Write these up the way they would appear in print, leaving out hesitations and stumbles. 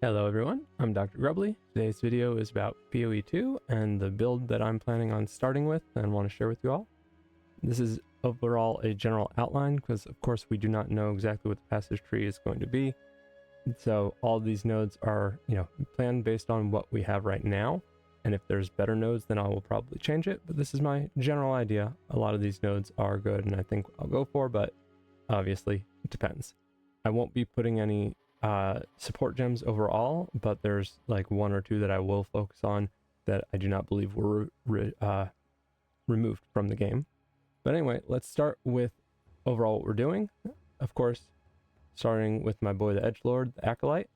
Hello everyone, I'm Dr. Grubbly. Today's video is about POE2 and the build that I'm planning on starting with and want to share with you all. This is overall a general outline because of course we do not know exactly what the passage tree is going to be. So all these nodes are, planned based on what we have right now. And if there's better nodes, then I will probably change it. But this is my general idea. A lot of these nodes are good and I think I'll go for, but obviously it depends. I won't be putting any support gems overall, but there's like one or two that I will focus on that I do not believe were removed from the game. But anyway, let's start with overall what we're doing. Of course, starting with my boy the Edgelord, the Acolyte.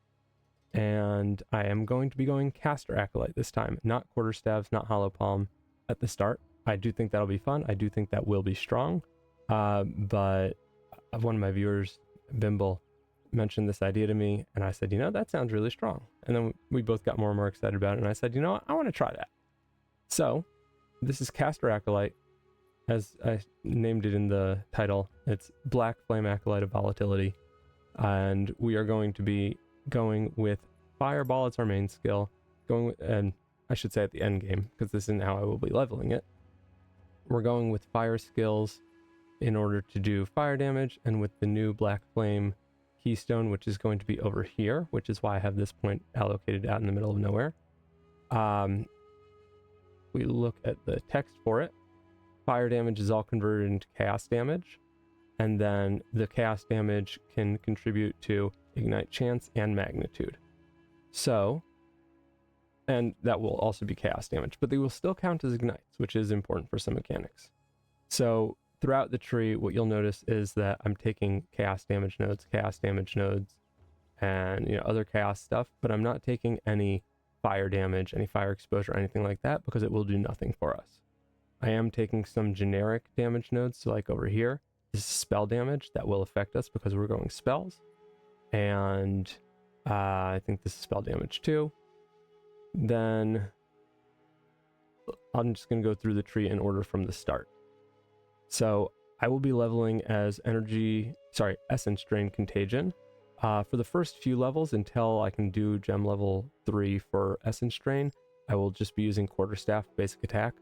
And I am going to be going caster Acolyte this time, not quarterstaves, not hollow palm at the start. I do think that'll be fun. I do think that will be strong. But one of my viewers, Bimble, mentioned this idea to me and I said, that sounds really strong. And then we both got more and more excited about it and I said, what? I want to try that. So this is caster Acolyte, as I named it in the title. It's Blackflame Acolyte of Volatility, and we are going to be going with Fireball as our main skill, and I should say at the end game because this isn't how I will be leveling it. We're going with fire skills in order to do fire damage, and with the new Blackflame keystone, which is going to be over here, which is why I have this point allocated out in the middle of nowhere. We look at the text for it. Fire damage is all converted into chaos damage, and then the chaos damage can contribute to ignite chance and magnitude. So, and that will also be chaos damage, but they will still count as ignites, which is important for some mechanics. So throughout the tree, what you'll notice is that I'm taking chaos damage nodes, and other chaos stuff, but I'm not taking any fire damage, any fire exposure, anything like that, because it will do nothing for us. I am taking some generic damage nodes, so like over here, this is spell damage that will affect us because we're going spells, and I think this is spell damage too. Then I'm just going to go through the tree in order from the start. So I will be leveling as Essence Drain Contagion. For the first few levels until I can do gem level 3 for Essence Drain, I will just be using Quarterstaff basic attack.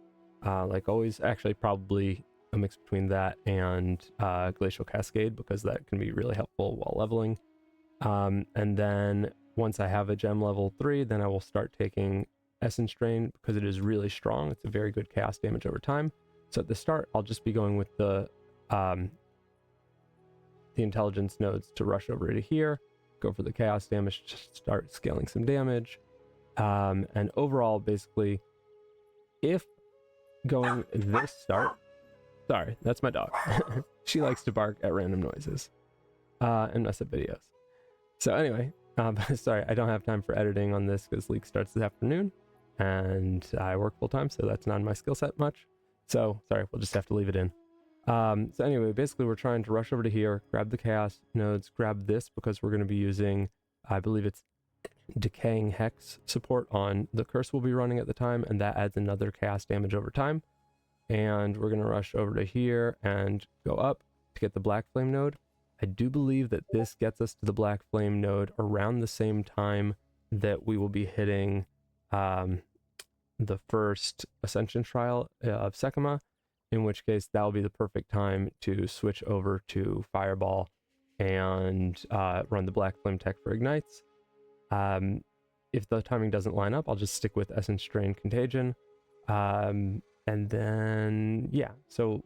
Like always, actually probably a mix between that and Glacial Cascade because that can be really helpful while leveling. And then once I have a gem level 3, then I will start taking Essence Drain because it is really strong. It's a very good chaos damage over time. So at the start, I'll just be going with the intelligence nodes to rush over to here, go for the chaos damage, just start scaling some damage. And overall, basically, if going this start, sorry, that's my dog. She likes to bark at random noises and mess up videos. So anyway, sorry, I don't have time for editing on this because Leak starts this afternoon and I work full time, so that's not in my skill set much. So, sorry, we'll just have to leave it in. So anyway, basically we're trying to rush over to here, grab the chaos nodes, grab this because we're going to be using, I believe it's Decaying Hex support on the curse we'll be running at the time, and that adds another chaos damage over time. And we're going to rush over to here and go up to get the Blackflame node. I do believe that this gets us to the Blackflame node around the same time that we will be hitting the first Ascension Trial of Sekima, in which case that will be the perfect time to switch over to Fireball and run the Blackflame tech for ignites. If the timing doesn't line up, I'll just stick with Essence Drain Contagion. And then, yeah, so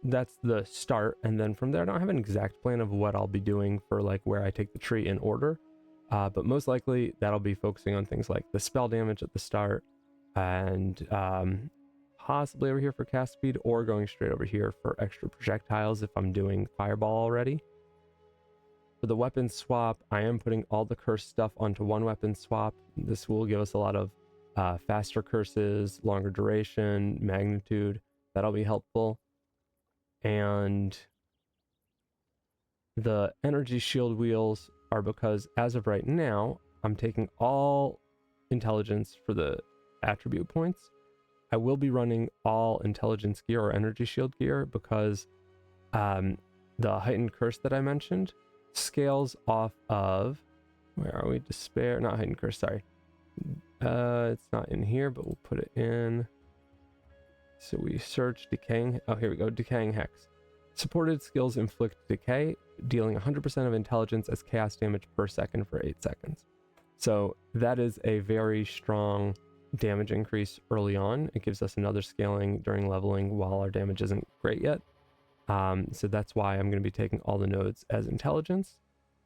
that's the start. And then from there, I don't have an exact plan of what I'll be doing for like where I take the tree in order. But most likely that'll be focusing on things like the spell damage at the start, and possibly over here for cast speed, or going straight over here for extra projectiles if I'm doing Fireball already. For the weapon swap, I am putting all the curse stuff onto one weapon swap. This will give us a lot of faster curses, longer duration, magnitude. That'll be helpful. And the energy shield wheels are because as of right now, I'm taking all intelligence for the attribute points. I will be running all intelligence gear or energy shield gear because the heightened curse that I mentioned scales off of Where are we? Despair, not Hidden Curse, sorry. It's not in here, but we'll put it in. So we search Decaying, oh, here we go, Decaying Hex. Supported skills inflict decay, dealing 100% of intelligence as chaos damage per second for 8 seconds. So that is a very strong damage increase early on. It gives us another scaling during leveling while our damage isn't great yet. So that's why I'm going to be taking all the nodes as intelligence,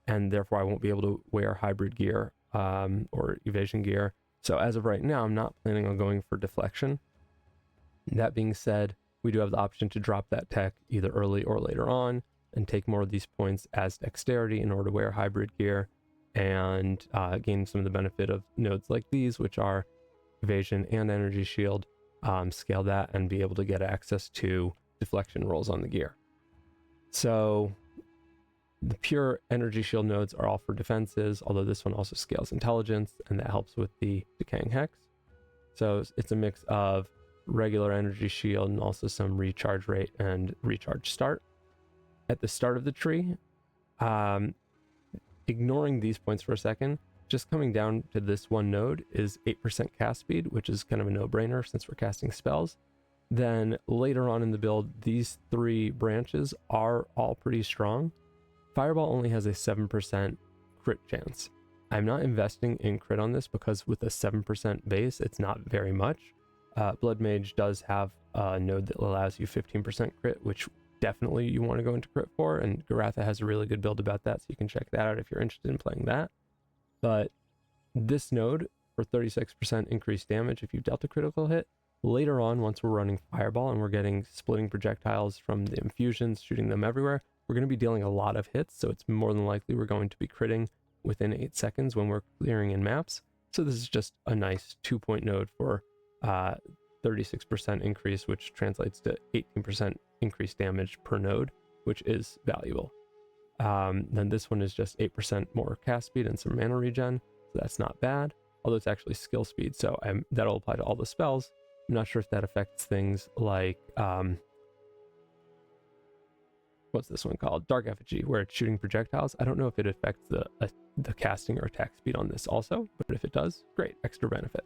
and therefore I won't be able to wear hybrid gear or evasion gear. So as of right now, I'm not planning on going for deflection. That being said, we do have the option to drop that tech either early or later on and take more of these points as dexterity in order to wear hybrid gear and gain some of the benefit of nodes like these, which are evasion and energy shield, scale that and be able to get access to deflection rolls on the gear. So the pure energy shield nodes are all for defenses, although this one also scales intelligence, and that helps with the decaying hex. So it's a mix of regular energy shield and also some recharge rate and recharge start. At the start of the tree, ignoring these points for a second, just coming down to this one node is 8% cast speed, which is kind of a no-brainer since we're casting spells. Then later on in the build, these 3 branches are all pretty strong. Fireball only has a 7% crit chance. I'm not investing in crit on this because with a 7% base, it's not very much. Blood Mage does have a node that allows you 15% crit, which definitely you want to go into crit for, and Garatha has a really good build about that, so you can check that out if you're interested in playing that. But this node, for 36% increased damage if you've dealt a critical hit, later on, once we're running Fireball and we're getting splitting projectiles from the infusions, shooting them everywhere, we're going to be dealing a lot of hits, so it's more than likely we're going to be critting within 8 seconds when we're clearing in maps. So this is just a nice 2-point node for 36% increase, which translates to 18% increased damage per node, which is valuable. Then this one is just 8% more cast speed and some mana regen, so that's not bad, although it's actually skill speed, so that'll apply to all the spells. I'm not sure if that affects things like what's this one called? Dark Effigy, where it's shooting projectiles. I don't know if it affects the casting or attack speed on this also, but if it does, great, extra benefit.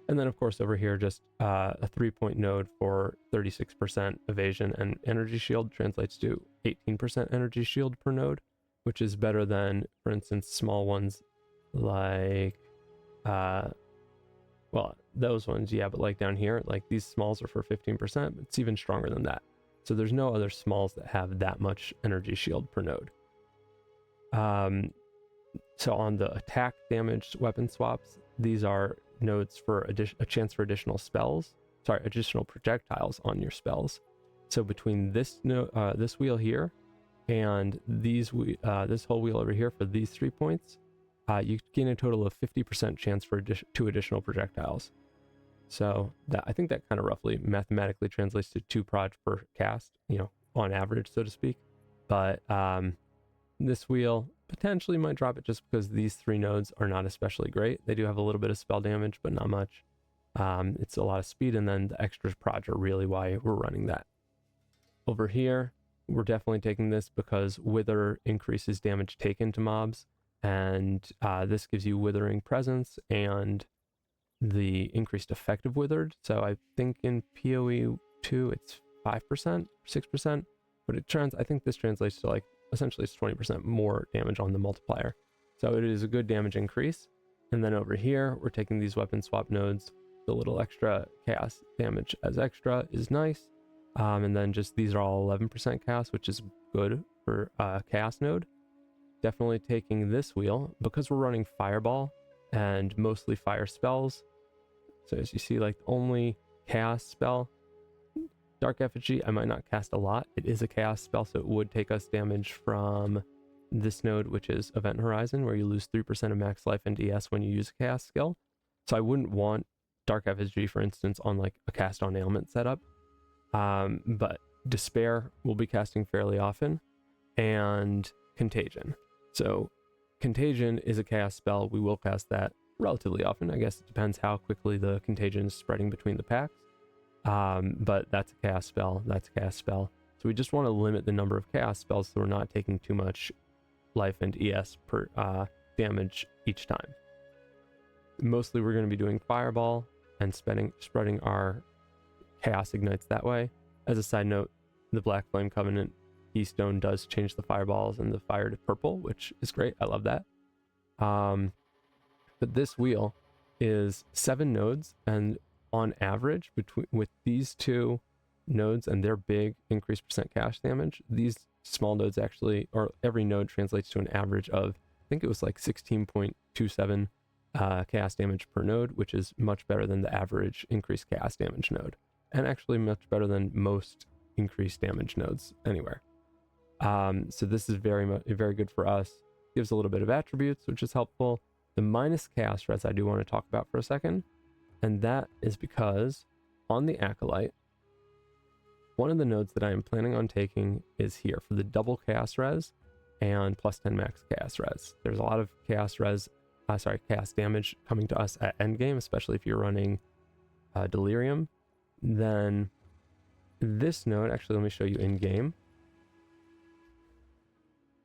And then of course over here, just a 3-point node for 36% evasion and energy shield translates to 18% energy shield per node, which is better than, for instance, small ones like, well, those ones, yeah, but like down here, like these smalls are for 15%, but it's even stronger than that. So there's no other smalls that have that much energy shield per node. So on the attack damage weapon swaps, these are nodes for a chance for additional projectiles on your spells. So between this this wheel here and this whole wheel over here for these 3 points, you gain a total of 50% chance for 2 additional projectiles. So that, I think that kind of roughly mathematically translates to 2 proj per cast, on average, so to speak. But this wheel potentially might drop it just because these 3 nodes are not especially great. They do have a little bit of spell damage, but not much. It's a lot of speed, and then the extras proj are really why we're running that. Over here, we're definitely taking this because Wither increases damage taken to mobs, and this gives you Withering Presence and the increased effect of Withered. So I think in POE2 it's 5%, 6%, but I think this translates to like essentially it's 20% more damage on the multiplier. So it is a good damage increase. And then over here, we're taking these weapon swap nodes. The little extra chaos damage as extra is nice. And then just these are all 11% chaos, which is good for chaos node. Definitely taking this wheel because we're running Fireball and mostly fire spells. So as you see, like the only chaos spell, Dark Effigy, I might not cast a lot. It is a chaos spell, so it would take us damage from this node, which is Event Horizon, where you lose 3% of max life and DS when you use a chaos skill. So I wouldn't want Dark Effigy, for instance, on like a cast on ailment setup. But Despair will be casting fairly often, and Contagion. So Contagion is a chaos spell. We will cast that relatively often. I guess it depends how quickly the contagion is spreading between the packs. But that's a chaos spell. So we just want to limit the number of chaos spells so we're not taking too much life and ES per damage each time. Mostly we're going to be doing fireball and spreading our chaos ignites that way. As a side note, the Blackflame Covenant keystone does change the fireballs and the fire to purple, which is great. I love that. But this wheel is 7 nodes, and on average, with these 2 nodes and their big increased percent chaos damage, these small nodes actually, or every node translates to an average of, I think it was like 16.27 chaos damage per node, which is much better than the average increased chaos damage node, and actually much better than most increased damage nodes anywhere. So this is very good for us. Gives a little bit of attributes, which is helpful. The minus chaos res I do want to talk about for a second, and that is because on the Acolyte, one of the nodes that I am planning on taking is here for the double chaos res and plus 10 max chaos res. There's a lot of chaos damage coming to us at endgame, especially if you're running Delirium. Then this node, actually let me show you in game.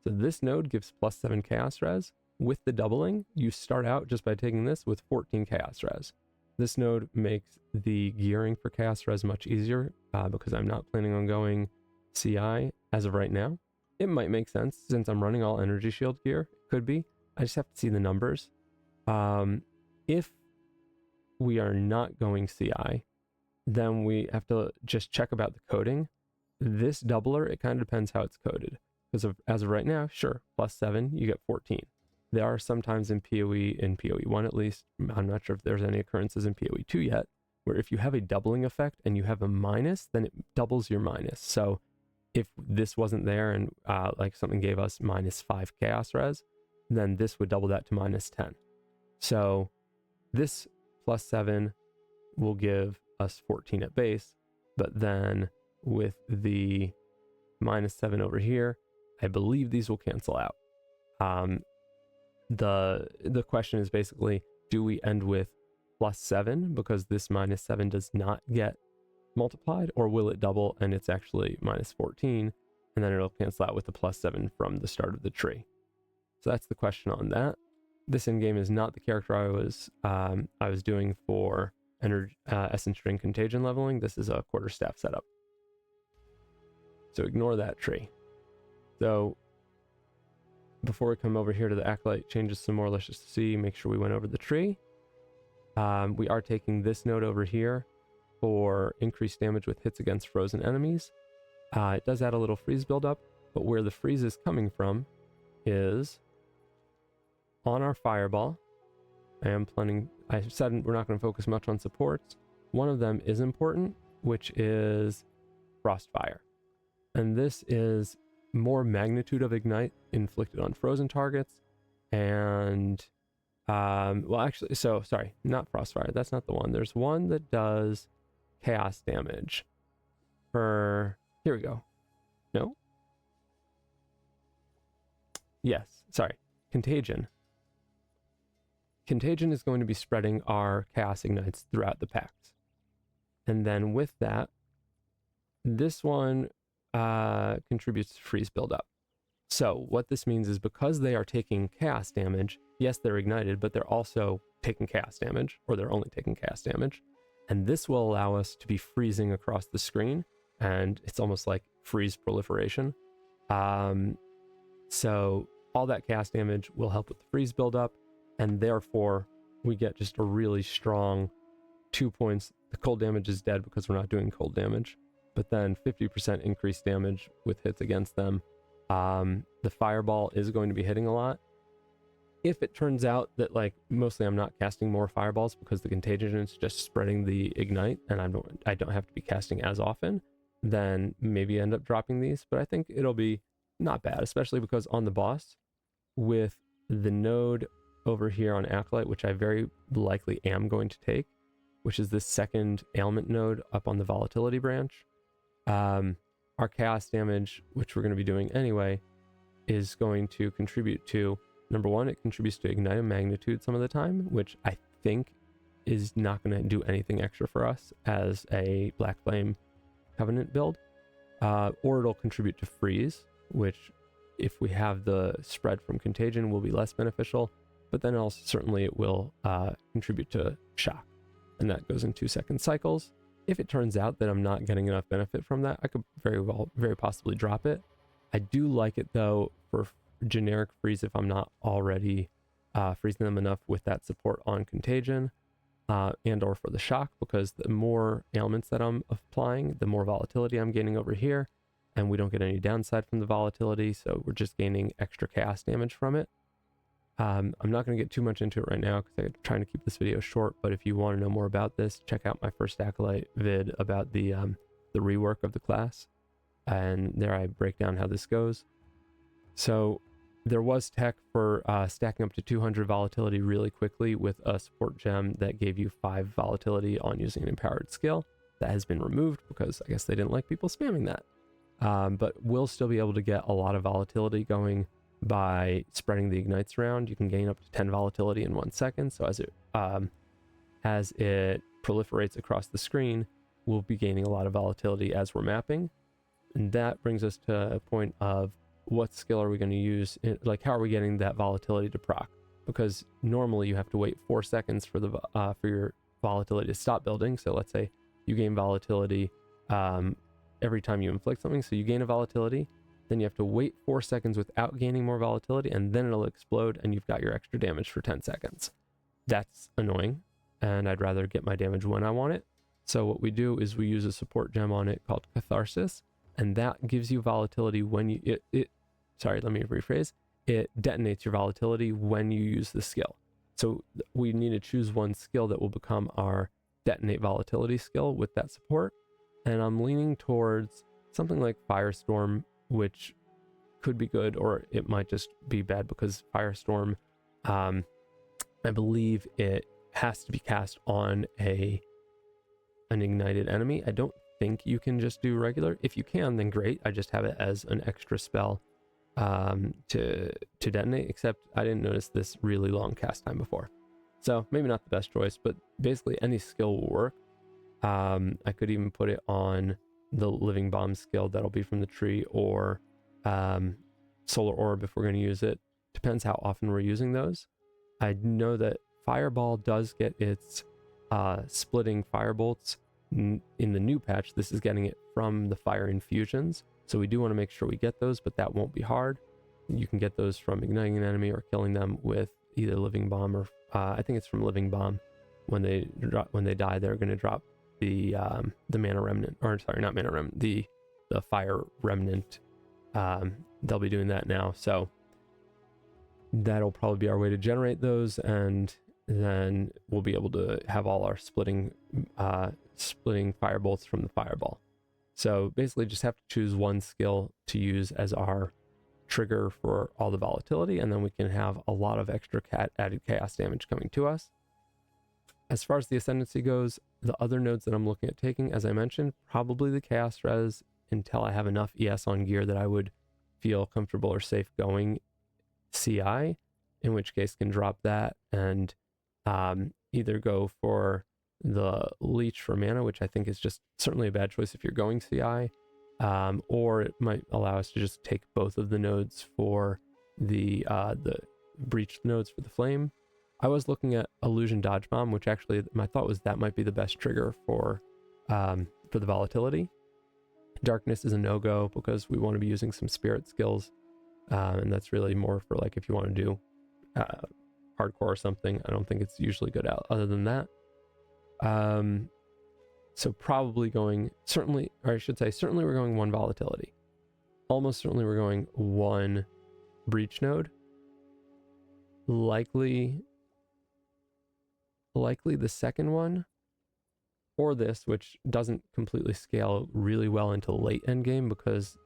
So this node gives plus 7 chaos res. With the doubling, you start out just by taking this with 14 chaos res. This node makes the gearing for chaos res much easier because I'm not planning on going CI as of right now. It might make sense since I'm running all energy shield gear. Could be. I just have to see the numbers. If we are not going CI, then we have to just check about the coding. This doubler, it kind of depends how it's coded. Because as of right now, sure, plus 7, you get 14. There are sometimes in POE1 at least, I'm not sure if there's any occurrences in POE2 yet, where if you have a doubling effect and you have a minus, then it doubles your minus. So if this wasn't there and like something gave us minus 5 chaos res, then this would double that to minus 10. So this plus 7 will give us 14 at base, but then with the minus 7 over here, I believe these will cancel out. The question is basically, do we end with plus 7 because this minus 7 does not get multiplied, or will it double and it's actually minus 14 and then it'll cancel out with the plus 7 from the start of the tree? So that's the question on that. This in-game is not the character I was doing for Essence String Contagion leveling. This is a quarterstaff setup. So ignore that tree. So before we come over here to the Acolyte changes some more, let's just see, make sure we went over the tree. We are taking this node over here for increased damage with hits against frozen enemies. It does add a little freeze buildup, but where the freeze is coming from is on our fireball. I said we're not going to focus much on supports. One of them is important, which is Frostfire. And this is more magnitude of ignite inflicted on frozen targets. And, well, actually, so sorry, not Frostfire. That's not the one. There's one that does chaos damage for, here we go. No? Yes, sorry. Contagion. Contagion is going to be spreading our chaos ignites throughout the packs. And then with that, this one contributes to freeze buildup. So what this means is because they are taking chaos damage, yes, they're ignited, but they're also taking chaos damage, or they're only taking chaos damage. And this will allow us to be freezing across the screen, and it's almost like freeze proliferation. So all that chaos damage will help with the freeze buildup, and therefore we get just a really strong 2 points. The cold damage is dead because we're not doing cold damage, but then 50% increased damage with hits against them. The fireball is going to be hitting a lot. If it turns out that, like, mostly I'm not casting more fireballs because the contagion is just spreading the ignite and I don't have to be casting as often, then maybe end up dropping these. But I think it'll be not bad, especially because on the boss with the node over here on Acolyte, which I very likely am going to take, which is this second ailment node up on the Volatility branch. Our chaos damage, which we're going to be doing anyway, is going to contribute to, number one, it contributes to ignite of magnitude some of the time, which I think is not going to do anything extra for us as a Blackflame Covenant build, or it'll contribute to freeze, which if we have the spread from contagion will be less beneficial. but then also certainly it will contribute to shock, and that goes in 2-second cycles. If it turns out that I'm not getting enough benefit from that, I could very possibly drop it. I do like it though for generic freeze if I'm not already freezing them enough with that support on contagion, and or for the shock, because the more ailments that I'm applying, the more volatility I'm gaining over here, and we don't get any downside from the volatility, so we're just gaining extra chaos damage from it. I'm not going to get too much into it right now because I'm trying to keep this video short, but if you want to know more about this, check out my first Acolyte vid about the rework of the class, and there I break down how this goes. So there was tech for stacking up to 200 volatility really quickly with a support gem that gave you 5 volatility on using an empowered skill. That has been removed because I guess they didn't like people spamming that. But we'll still be able to get a lot of volatility going by spreading the ignites around. You can gain up to 10 volatility in 1 second. So as it proliferates across the screen, we'll be gaining a lot of volatility as we're mapping. And that brings us to a point of what skill are we going to use? Like, how are we getting that volatility to proc? Because normally you have to wait 4 seconds for the for your volatility to stop building. So let's say you gain volatility every time you inflict something. So you gain a volatility, then you have to wait 4 seconds without gaining more volatility, and then it'll explode and you've got your extra damage for 10 seconds. That's annoying, and I'd rather get my damage when I want it. So what we do is we use a support gem on it called Catharsis, and that gives you volatility when you sorry, let me rephrase. It detonates your volatility when you use the skill. So we need to choose one skill that will become our detonate volatility skill with that support. And I'm leaning towards something like Firestorm, which could be good, or it might just be bad because Firestorm, I believe it has to be cast on an ignited enemy. I don't think you can just do regular. If you can, then great. I just have it as an extra spell to detonate, except I didn't notice this really long cast time before. So maybe not the best choice, but basically any skill will work. I could even put it on the living bomb skill that'll be from the tree, or solar orb if we're going to use it. Depends how often we're using those. I know that fireball does get its splitting firebolts in the new patch. This is getting it from the fire infusions, so we do want to make sure we get those, but that won't be hard. You can get those from igniting an enemy or killing them with either living bomb or I think it's from living bomb. When they die, they're going to drop the mana remnant, or sorry, not mana remnant, the fire remnant. They'll be doing that now, so that'll probably be our way to generate those, and then we'll be able to have all our splitting firebolts from the fireball. So basically just have to choose one skill to use as our trigger for all the volatility, and then we can have a lot of extra added chaos damage coming to us. As far as the ascendancy goes, the other nodes that I'm looking at taking, as I mentioned, probably the chaos res until I have enough ES on gear that I would feel comfortable or safe going CI, in which case can drop that and either go for the leech for mana, which I think is just certainly a bad choice if you're going CI, or it might allow us to just take both of the nodes for the breach nodes for the flame. I was looking at illusion dodge bomb, which actually my thought was that might be the best trigger for the volatility. Darkness is a no-go because we want to be using some spirit skills, and that's really more for like if you want to do hardcore or something. I don't think it's usually good out other than that. So probably going certainly, or I should say certainly we're going one volatility. Almost certainly we're going one breach node. Likely the second one, or this, which doesn't completely scale really well into late end game because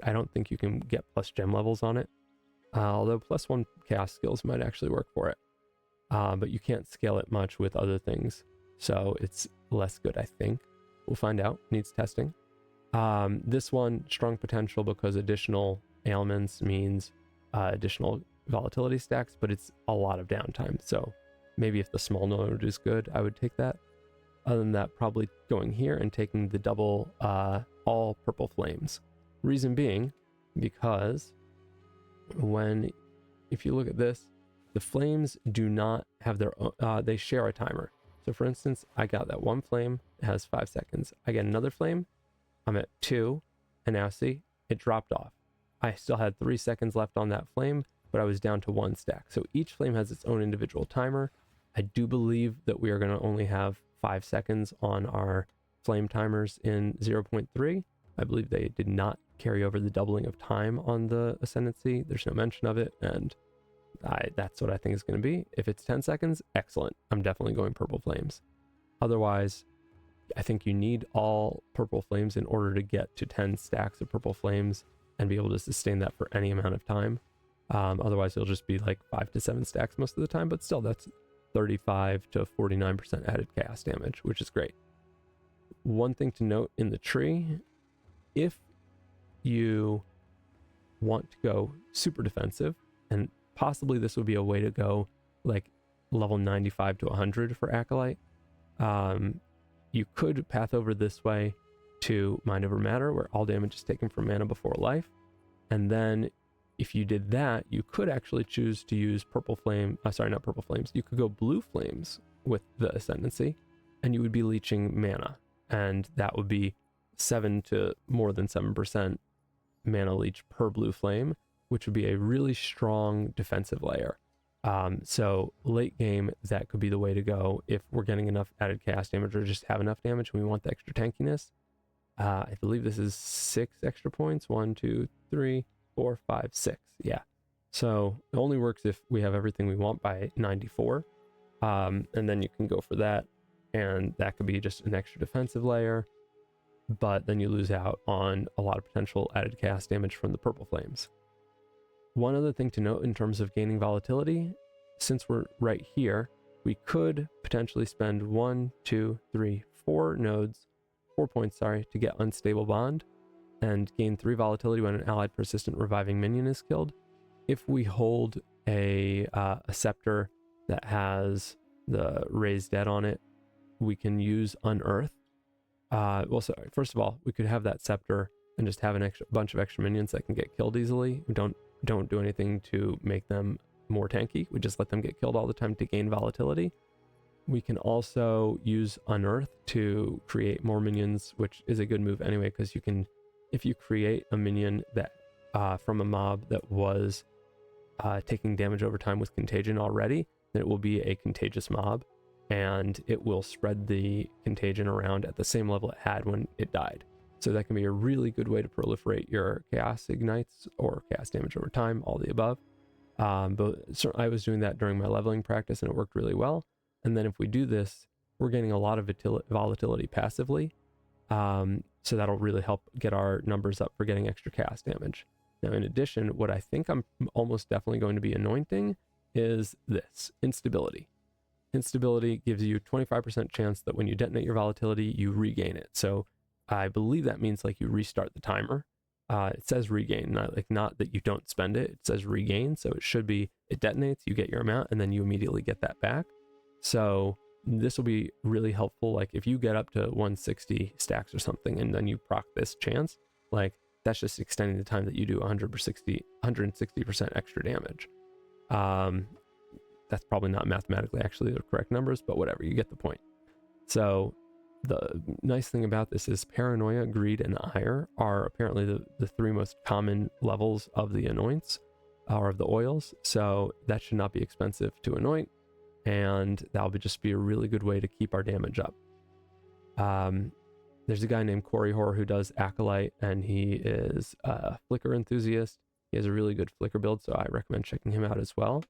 I don't think you can get plus gem levels on it. Although +1 chaos skills might actually work for it. But you can't scale it much with other things, so it's less good, I think. We'll find out. Needs testing. This one, strong potential because additional ailments means additional volatility stacks, but it's a lot of downtime. So maybe if the small node is good, I would take that. Other than that, probably going here and taking the double all purple flames. Reason being, because if you look at this, the flames do not have their own, they share a timer. So for instance, I got that one flame, it has 5 seconds. I get another flame, I'm at 2, and now see, it dropped off. I still had 3 seconds left on that flame, but I was down to 1 stack. So each flame has its own individual timer. I do believe that we are going to only have 5 seconds on our flame timers in 0.3. I believe they did not carry over the doubling of time on the Ascendancy. There's no mention of it, and that's what I think it's going to be. If it's 10 seconds, excellent. I'm definitely going purple flames. Otherwise, I think you need all purple flames in order to get to 10 stacks of purple flames and be able to sustain that for any amount of time. Otherwise, it'll just be like 5 to 7 stacks most of the time, but still, that's 35 to 49% added chaos damage, which is great. One thing to note in the tree, if you want to go super defensive, and possibly this would be a way to go like level 95 to 100 for Acolyte, you could path over this way to Mind Over Matter, where all damage is taken from mana before life. And then if you did that, you could actually choose to use purple flame, sorry, not purple flames. You could go blue flames with the Ascendancy, and you would be leeching mana. And that would be 7 to more than 7% mana leech per blue flame, which would be a really strong defensive layer. So late game, that could be the way to go if we're getting enough added chaos damage or just have enough damage and we want the extra tankiness. I believe this is 6 extra points. 1, 2, 3, 4, 5, 6. Yeah. So it only works if we have everything we want by 94. And then you can go for that. And that could be just an extra defensive layer. But then you lose out on a lot of potential added chaos damage from the purple flames. One other thing to note in terms of gaining volatility, since we're right here, we could potentially spend 1, 2, 3, 4 nodes, 4 points, sorry, to get Unstable Bond and gain 3 volatility when an allied persistent reviving minion is killed. If we hold a scepter that has the Raised Dead on it, we can use Unearth. Well, sorry, first of all, we could have that scepter and just have a bunch of extra minions that can get killed easily. We don't do anything to make them more tanky. We just let them get killed all the time to gain volatility. We can also use Unearth to create more minions, which is a good move anyway, because you can, if you create a minion that from a mob that was taking damage over time with contagion already, then it will be a contagious mob, and it will spread the contagion around at the same level it had when it died. So that can be a really good way to proliferate your chaos ignites or chaos damage over time, all the above. But I was doing that during my leveling practice and it worked really well. And then if we do this, we're getting a lot of volatility passively. So that'll really help get our numbers up for getting extra chaos damage. Now, in addition, what I think I'm almost definitely going to be anointing is this, Instability. Instability gives you 25% chance that when you detonate your volatility, you regain it. So I believe that means like you restart the timer. It says regain, not that you don't spend it. It says regain, so it should be, it detonates, you get your amount, and then you immediately get that back. So this will be really helpful. Like if you get up to 160 stacks or something, and then you proc this chance, like that's just extending the time that you do 160% extra damage. That's probably not mathematically actually the correct numbers, but whatever, you get the point. So the nice thing about this is Paranoia, Greed, and Ire are apparently the 3 most common levels of the anoints, or of the oils, so that should not be expensive to anoint, and that'll just be a really good way to keep our damage up. There's a guy named Corey Hoare who does Acolyte, and he is a Flicker enthusiast. He has a really good Flicker build, so I recommend checking him out as well.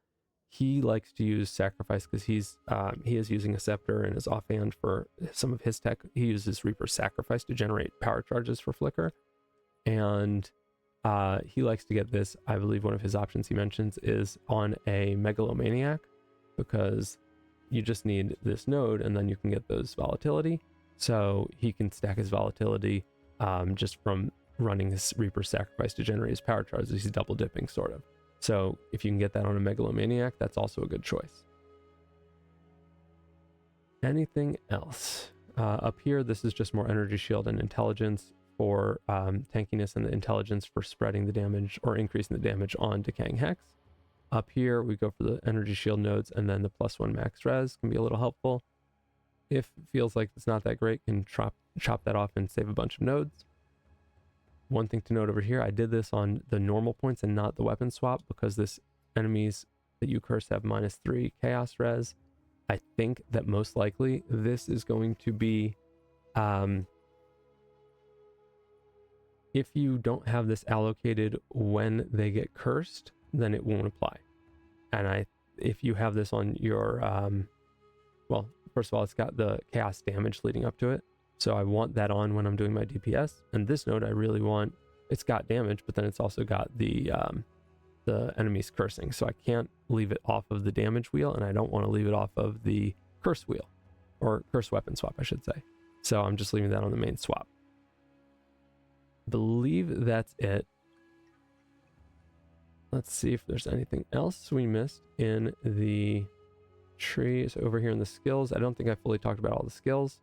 He likes to use Sacrifice because he is using a Scepter in his offhand for some of his tech. He uses Reaper's Sacrifice to generate power charges for Flicker. And he likes to get this. I believe one of his options he mentions is on a Megalomaniac, because you just need this node and then you can get those volatility. So he can stack his volatility just from running his Reaper's Sacrifice to generate his power charges. He's double dipping, sort of. So if you can get that on a Megalomaniac, that's also a good choice. Anything else? Up here, this is just more energy shield and intelligence for tankiness, and the intelligence for spreading the damage or increasing the damage on Decaying Hex. Up here, we go for the energy shield nodes, and then the +1 max res can be a little helpful. If it feels like it's not that great, can chop that off and save a bunch of nodes. One thing to note over here, I did this on the normal points and not the weapon swap because this enemies that you curse have -3 chaos res. I think that most likely this is going to be, if you don't have this allocated when they get cursed, then it won't apply. And if you have this on your, well, first of all, it's got the chaos damage leading up to it. So I want that on when I'm doing my DPS. And this node I really want, it's got damage, but then it's also got the enemy's cursing. So I can't leave it off of the damage wheel, and I don't want to leave it off of the curse wheel, or curse weapon swap, I should say. So I'm just leaving that on the main swap. I believe that's it. Let's see if there's anything else we missed in the tree. So over here in the skills, I don't think I fully talked about all the skills.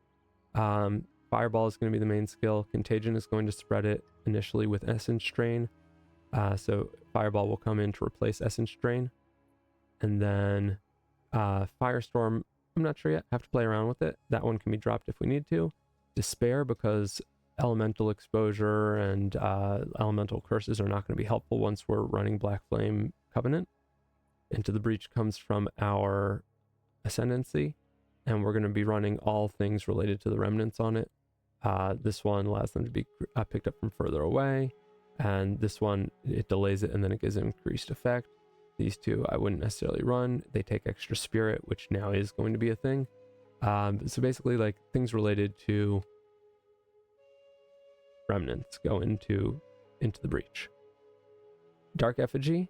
Fireball is going to be the main skill. Contagion is going to spread it initially with Essence Drain. So Fireball will come in to replace Essence Drain. And then Firestorm, I'm not sure yet. Have to play around with it. That one can be dropped if we need to. Despair, because elemental exposure and elemental curses are not going to be helpful once we're running Blackflame Covenant. Into the Breach comes from our Ascendancy, and we're going to be running all things related to the remnants on it. This one allows them to be picked up from further away, and this one, it delays it and then it gives increased effect. These two I wouldn't necessarily run. They take extra spirit, which now is going to be a thing. So basically, like, things related to remnants go into the Breach. Dark Effigy,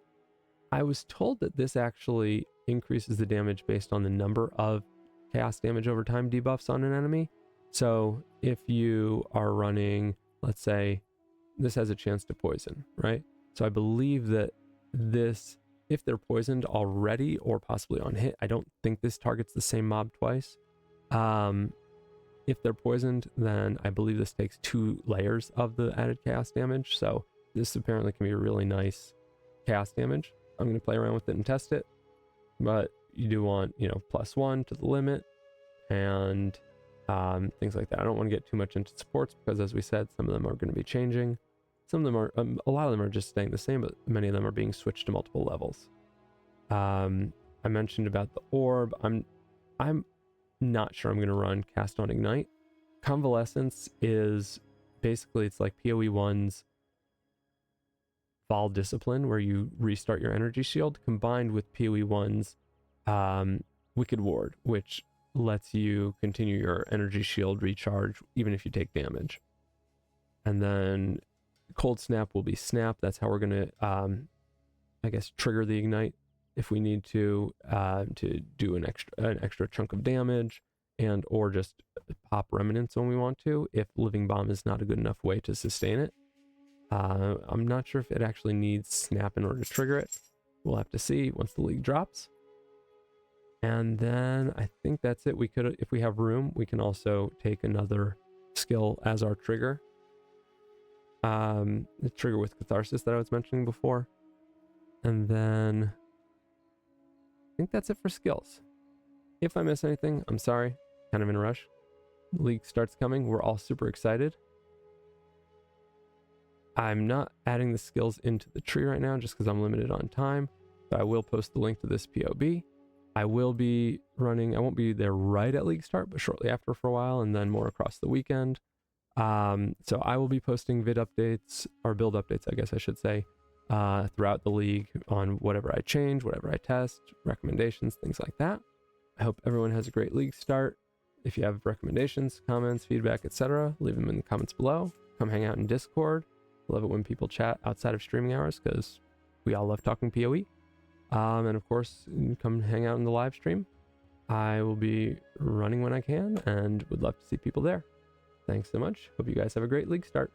I was told that this actually increases the damage based on the number of chaos damage over time debuffs on an enemy. So if you are running, let's say this has a chance to poison, right? So I believe that this, if they're poisoned already or possibly on hit, I don't think this targets the same mob twice. If they're poisoned, then I believe this takes 2 layers of the added chaos damage. So this apparently can be a really nice chaos damage. I'm going to play around with it and test it, but you do want, you know, +1 to the limit and things like that. I don't want to get too much into supports because, as we said, some of them are going to be changing. Some of them are, a lot of them are just staying the same, but many of them are being switched to multiple levels. I mentioned about the orb. I'm not sure I'm going to run Cast on Ignite. Convalescence is basically, it's like POE1's Vol Discipline, where you restart your energy shield, combined with POE1's Wicked Ward, which lets you continue your energy shield recharge even if you take damage. And then Cold Snap will be Snap. That's how we're going to, I guess, trigger the Ignite if we need to do an extra chunk of damage, and or just pop remnants when we want to, if Living Bomb is not a good enough way to sustain it. I'm not sure if it actually needs Snap in order to trigger it. We'll have to see once the league drops. And then I think that's it. We could, if we have room, we can also take another skill as our trigger. The trigger with Catharsis that I was mentioning before. And then I think that's it for skills. If I miss anything, I'm sorry. Kind of in a rush. The league starts coming. We're all super excited. I'm not adding the skills into the tree right now just because I'm limited on time, but I will post the link to this POB. I will be running, I won't be there right at league start, but shortly after for a while, and then more across the weekend. So I will be posting vid updates, or build updates, I guess I should say, throughout the league on whatever I change, whatever I test, recommendations, things like that. I hope everyone has a great league start. If you have recommendations, comments, feedback, etc., leave them in the comments below. Come hang out in Discord. Love it when people chat outside of streaming hours because we all love talking PoE. And of course, come hang out in the live stream. I will be running when I can and would love to see people there. Thanks so much. Hope you guys have a great league start.